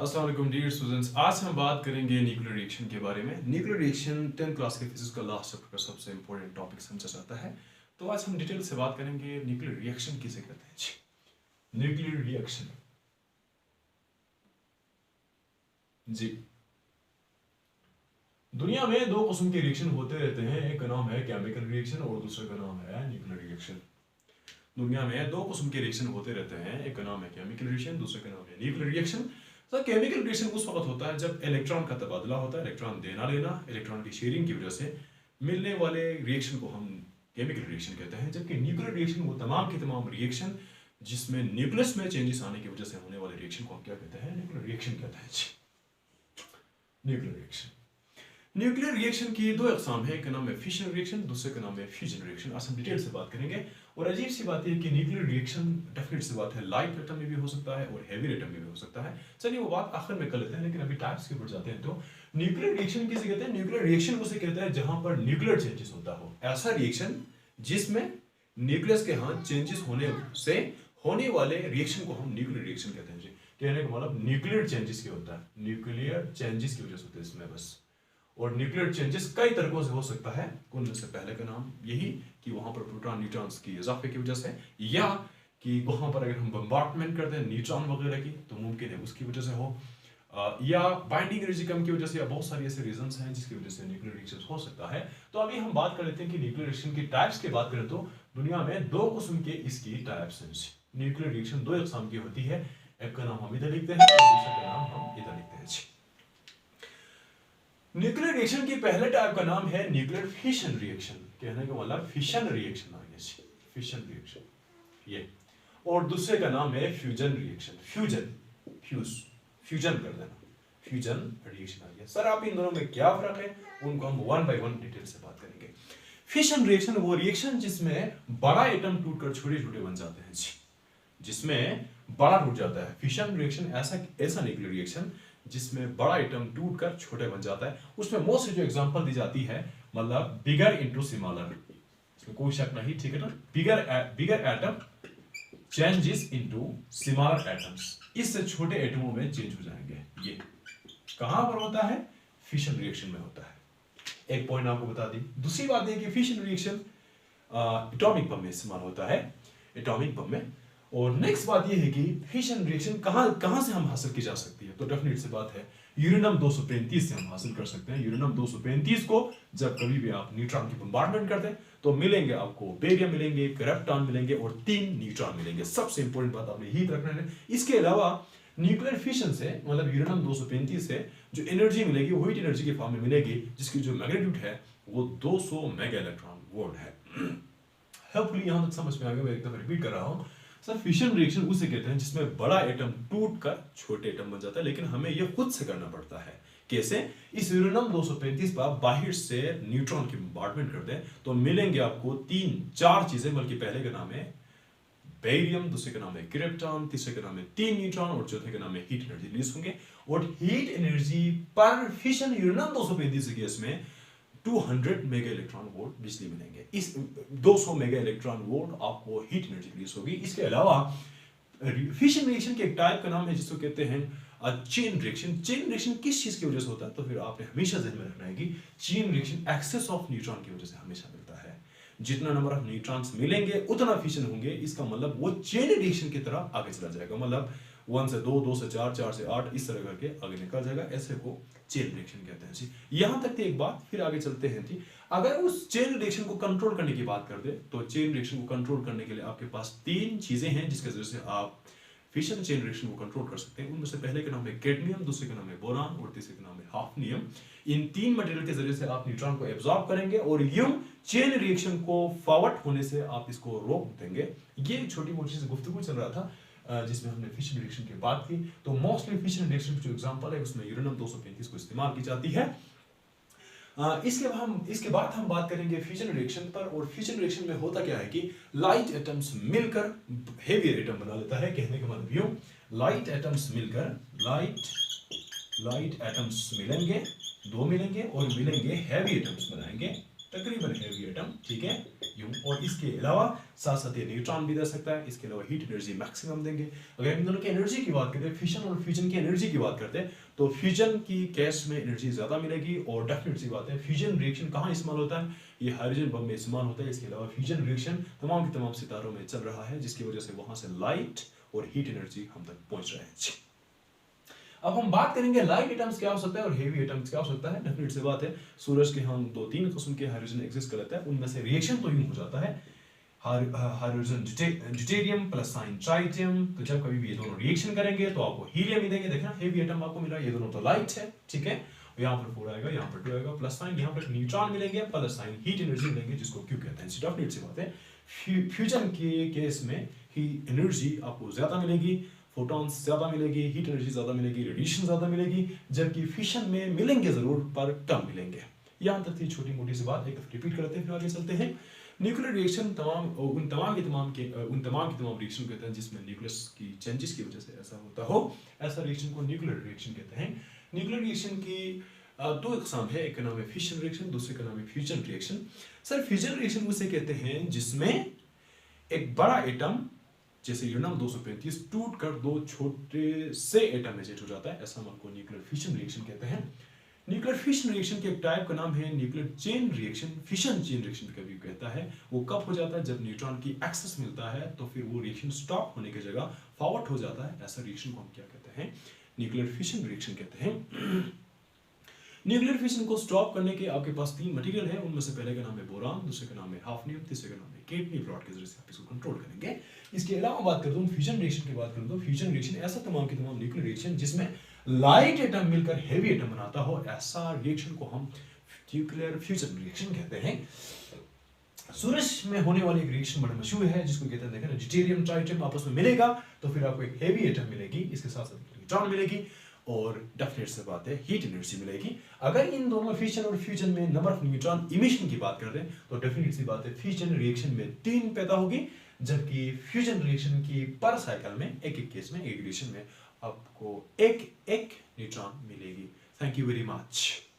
अस्सलाम वालेकुम dear students. आज हम बात करेंगे न्यूक्लियर रिएक्शन के बारे में। न्यूक्लियर रिएक्शन 10th क्लास के फिजिक्स का लास्ट चैप्टर का सबसे इंपॉर्टेंट टॉपिक समझा जाता है। तो आज हम डिटेल से बात करेंगे न्यूक्लियर रिएक्शन किसे कहते हैं जी। न्यूक्लियर रिएक्शन जी, दुनिया में दो किस्म के रिएक्शन होते रहते हैं। एक का नाम है केमिकल रिएक्शन और दूसरे का नाम है न्यूक्लियर रिएक्शन। दुनिया में दो किस्म के रिएक्शन होते रहते हैं, एक का नाम है केमिकल रिएक्शन, दूसरे का नाम है न्यूक्लियर रिएक्शन। तो केमिकल रिएक्शन उस वक्त होता है जब इलेक्ट्रॉन का तबादला होता है, इलेक्ट्रॉन देना लेना, इलेक्ट्रॉन की शेयरिंग की वजह से मिलने वाले रिएक्शन को हम केमिकल रिएक्शन कहते हैं। जबकि न्यूक्लियर रिएक्शन वो तमाम की तमाम रिएक्शन जिसमें न्यूक्लियस में चेंजेस आने की वजह से होने वाले रिएक्शन को हम क्या कहते हैं? न्यूक्लियर रिएक्शन कहते हैं। न्यूक्लियर रिएक्शन न्यूक्लियर रिएक्शन की दो अकसाम है, एक का नाम है फिशन रिएक्शन, दूसरे का नाम है फ्यूजन रिएक्शन। आज हम डिटेल से बात करेंगे। और अजीब सी बात है कि न्यूक्लियर रिएक्शन डेफिनेट सी बात है लाइट एटम में भी हो सकता है और हैवी एटम में भी हो सकता है। चलिए वो बात आखिर में कर लेते हैं, लेकिन अभी टाइप्स के ऊपर जाते हैं। तो न्यूक्लियर रिएक्शन किसे कहते हैं? न्यूक्लियर रिएक्शन उसे कहते हैं जहां पर न्यूक्लियर चेंजेस होता हो। ऐसा रिएक्शन जिसमें न्यूक्लियस के हाथ चेंजेस होने से होने वाले रिएक्शन को हम न्यूक्लियर रिएक्शन कहते हैं जी। कहने का मतलब न्यूक्लियर चेंजेस क्या होता है? न्यूक्लियर चेंजेस की वजह से होते हैं इसमें बस। और न्यूक्लियर चेंजेस कई तरीकों से हो सकता है। उनमें से पहले का नाम यही कि वहां पर प्रोटॉन न्यूट्रॉन्स की इजाफे की वजह से, या कि वहां पर अगर हम बम्बार्टमेंट करते हैं न्यूट्रॉन वगैरह की तो मुमकिन है उसकी वजह से हो, या बाइंडिंग एनर्जी कम की वजह से, या बहुत सारी ऐसे रीजंस हैं जिसकी वजह से न्यूक्लियर रिएक्शन हो सकता है। तो अभी हम बात कर लेते हैं कि न्यूक्लियर रिएक्शन की टाइप्स की बात करें तो दुनिया में दो किस्म के इसकी टाइप्स हैं। न्यूक्लियर रिएक्शन दो किस्म की होती है, एक का नाम हम इधर लिखते हैं और दूसरे का नाम हम इधर लिखते हैं। न्यूक्लियर रिएक्शन की पहले टाइप का नाम है न्यूक्लियर फिशन रिएक्शन। कहने का मतलब फिशन रिएक्शन आ गया, फिशन रिएक्शन ये। और दूसरे का नाम है फ्यूजन रिएक्शन। फ्यूजन कर देना, फ्यूजन रिएक्शन आ गया। सर आप इन दोनों में क्या फर्क है, उनको हम वन बाय वन डिटेल से बात करेंगे। फिशन रिएक्शन वो रिएक्शन जिसमें बड़ा एटम टूटकर छोटे छोटे बन जाते हैं जी, जिसमें बड़ा टूट जाता है। फिशन रिएक्शन ऐसा न्यूक्लियर रिएक्शन जिसमें बड़ा एटम टूटकर छोटे बन जाता है। उसमें मोस्ट जो एग्जांपल दी जाती है मतलब बिगर इनटू स्मॉलर, इसमें कोई शक नहीं, ठीक है ना। Bigger atom changes into smaller atoms, इससे छोटे एटमों में चेंज हो जाएंगे। ये कहां पर होता है? फिशन रिएक्शन में होता है। एक पॉइंट आपको बता दी। दूसरी बात है कि फिशन रिएक्शन एटॉमिक बम में इस्तेमाल होता है, एटॉमिक बम में। और नेक्स्ट बात यह है कि फिशन रिएक्शन कहां से हम हासिल की जा सकती है? तो डेफिनेट सी बात है यूरेनियम 235 से हम हासिल कर सकते हैं। यूरेनियम 235 को जब कभी भी आप न्यूट्रॉन की बम्बार्टमेंट करते हैं तो मिलेंगे आपको बेरियम मिलेंगे, क्रिप्टॉन मिलेंगे और 3 न्यूट्रॉन मिलेंगे। सबसे इंपॉर्टेंट बात आपने यही रखना है। इसके अलावा न्यूक्लियर फिशन से मतलब यूरेनियम 235 से जो एनर्जी मिलेगी वो हीट एनर्जी के फॉर्म में मिलेगी, जिसकी जो मैग्नीट्यूड है वो 200 मेगा इलेक्ट्रॉन वोल्ट है। होपफुली यहां तक समझ में आ गया। मैं एक दफा रिपीट कर रहा हूं। सर फिशन रिएक्शन उसे कहते हैं जिसमें बड़ा एटम टूटकर छोटे एटम बन जाता है, लेकिन हमें यह खुद से करना पड़ता है। कैसे? इस यूरेनियम 235 पर बाहर से न्यूट्रॉन की बम्बार्टमेंट कर दें तो मिलेंगे आपको 3-4 चीजें, बल्कि पहले का नाम है बेरियम, दूसरे का नाम है क्रिप्टॉन, तीसरे का नाम है 3 न्यूट्रॉन और चौथे का नाम है हीट एनर्जी रिलीज होंगे। और हीट एनर्जी पर फिशन यूरेनियम 235 गैस में 200 मेगा इलेक्ट्रॉन वोल्ट बिजली मिलेंगे। इस 200 मेगा इलेक्ट्रॉन वोल्ट आपको हीट एनर्जी रिलीज होगी। इसके अलावा फिशन रिएक्शन के एक टाइप का नाम है जिसको कहते हैं चेन रिएक्शन। चेन रिएक्शन किस चीज की वजह से होता है? तो फिर आपने हमेशा ध्यान में रखना है कि chain reaction excess of neutron की वजह से हमेशा मिलता है। जितना नंबर ऑफ न्यूट्रॉन्स मिलेंगे उतना फिशन होंगे। इसका मतलब वो चेन रिएक्शन की तरह आगे चला जाएगा। मतलब 1 से 2, 2 से 4, 4 से 8 इस तरह करके आगे निकल जाएगा। ऐसे को चेन रिएक्शन कहते हैं जी। यहां तक एक बात, फिर आगे चलते हैं जी। अगर उस चेन रिएक्शन को कंट्रोल करने की बात कर दे तो चेन रिएक्शन को कंट्रोल करने के लिए आपके पास 3 चीजें हैं जिसकी वजह से आप फिशन चेन रिएक्शन को कंट्रोल कर सकते हैं। उनमें से पहले का नाम है कैडमियम, दूसरे का नाम है बोरान और तीसरे का नाम है हाफनियम। इन 3 मटेरियल के जरिए से आप न्यूट्रॉन को एब्जॉर्ब करेंगे और यूं चेन रिएक्शन को फॉरवर्ड होने से आप इसको रोक देंगे। ये छोटी मोटी सी गुफ्तगू चल रहा था जिसमें हमने फिशन रिएक्शन की बात की। तो मोस्टली फिशन रिएक्शन की जो एग्जांपल है उसमें यूरेनियम 235 को इस्तेमाल की जाती है। इसके बाद हम बात करेंगे फ्यूजन रिएक्शन पर। और फ्यूजन रिएक्शन में होता क्या है कि लाइट एटम्स मिलकर हेवी एटम बना लेता है। कहने का मतलब यूं, लाइट एटम्स मिलकर लाइट एटम्स मिलेंगे, 2 मिलेंगे और मिलेंगे हैवी एटम्स बनाएंगे तकरीबन हैवी एटम, ठीक है, यूं। और इसके अलावा साथ साथ ये न्यूट्रॉन भी दे सकता है, इसके अलावा हीट एनर्जी मैक्सिमम देंगे। अगर इन दोनों की एनर्जी की बात करें, फिशन और फ्यूजन की एनर्जी की बात करते हैं, तो फ्यूजन की केस में एनर्जी ज्यादा मिलेगी। और डेफिनेट सी बात है, फ्यूजन रिएक्शन कहाँ इस्तेमाल होता है, ये हाइड्रोजन बम में इस्तेमाल होता है। इसके अलावा फ्यूजन रिएक्शन तमाम के तमाम सितारों में चल रहा है, जिसकी वजह से वहां से लाइट और हीट एनर्जी हम तक पहुंच रहे हैं। अब हम बात करेंगे लाइट एटम्स क्या हो सकता है और हेवी एटम्स क्या हो सकता है। डेफिनेट सी बात है, सूरज के हम 2-3 किस्म के हाइड्रोजन एग्जिस्ट करते हैं, उनमें से रिएक्शन तो यूं हो जाता है hydrogen deuterium plus sign tritium. तो जब कभी भी ये दोनों रिएक्शन करेंगे तो आपको हीलियम ही देंगे। देखना हेवी एटम आपको मिला, ये दोनों तो लाइट है, ठीक है। यहाँ पर 4 आएगा, यहाँ पर 2 आएगा, प्लस साइन, यहाँ पर न्यूट्रॉन मिलेंगे, प्लस साइन हीट एनर्जी मिलेंगे, जिसको क्यों कहते हैं। डेफिनेट सी बात है, फ्यूजन के केस में ही एनर्जी आपको ज्यादा मिलेगी, फोटॉन्स ज्यादा मिलेगी, हीट एनर्जी ज्यादा मिलेगी, रेडिएशन ज्यादा मिलेगी, जबकि फिशन में मिलेंगे जरूर पर कम मिलेंगे। यहाँ तक थी छोटी मोटी सी बात, एक रिपीट करते हैं फिर आगे चलते हैं। न्यूक्लियर रिएक्शन उन तमाम की तमाम रिएक्शन कहते हैं जिसमें न्यूक्लियस की चेंजेस की वजह से ऐसा होता हो, ऐसा रिएक्शन को न्यूक्लियर रिएक्शन कहते हैं। न्यूक्लियर रिएक्शन की 2 इकसाम है, एक का नाम है फिशन रिएक्शन, दूसरे का नाम है fusion reaction. Sir fusion reaction उसे कहते हैं जिसमें एक बड़ा एटम जैसे यूरेनियम 235 टूटकर 2 छोटे से एटम में सेट हो जाता है, ऐसा हमको न्यूक्लियर फिशन रिएक्शन कहते हैं। न्यूक्लियर फिशन रिएक्शन के एक टाइप का नाम है nuclear chain reaction, fission chain reaction कभी कहता है। वो कब हो जाता है, जब न्यूट्रॉन की एक्सेस मिलता है तो फिर वो रिएक्शन स्टॉप होने की जगह फॉरवर्ड हो जाता है, ऐसा रिएक्शन को हम क्या कहते हैं, न्यूक्लियर फिशन रिएक्शन कहते हैं। न्यूक्लियर फिशन को स्टॉप करने के आपके पास 3 मटेरियल है, उनमें से पहले का नाम है बोरान, दूसरे का नाम है हाफनियम, तीसरे का नाम है केटनियम रॉड के जरिए से आप इसको कंट्रोल करेंगे। इसके अलावा बात करूं फ्यूजन रिएक्शन की बात करूं तो फ्यूजन रिएक्शन ऐसा तमाम के तमाम न्यूक्लियर रिएक्शन जिसमें लाइट एटम मिलकर हेवी एटम बनाता हो, ऐसा रिएक्शन को हम न्यूक्लियर फ्यूजन रिएक्शन कहते हैं। सूरज में होने वाली एक रिएक्शन बड़ा मशहूर है जिसको कहते हैं, देखा ड्यूटेरियम ट्राइटियम आपस में मिलेगा तो फिर आपको एक हेवी एटम मिलेगी, इसके साथ साथ न्यूट्रॉन मिलेगी और डेफिनेट से बात है हीट एनर्जी मिलेगी। अगर इन दोनों फिशन और फ्यूजन में नंबर ऑफ न्यूट्रॉन इमिशन की बात कर रहे हैं तो डेफिनेट सी बात है फिशन रिएक्शन में 3 पैदा होगी, जबकि फ्यूजन रिएक्शन की पर साइकिल में एक केस में एक रिएक्शन में आपको एक न्यूट्रॉन मिलेगी। Thank you very much.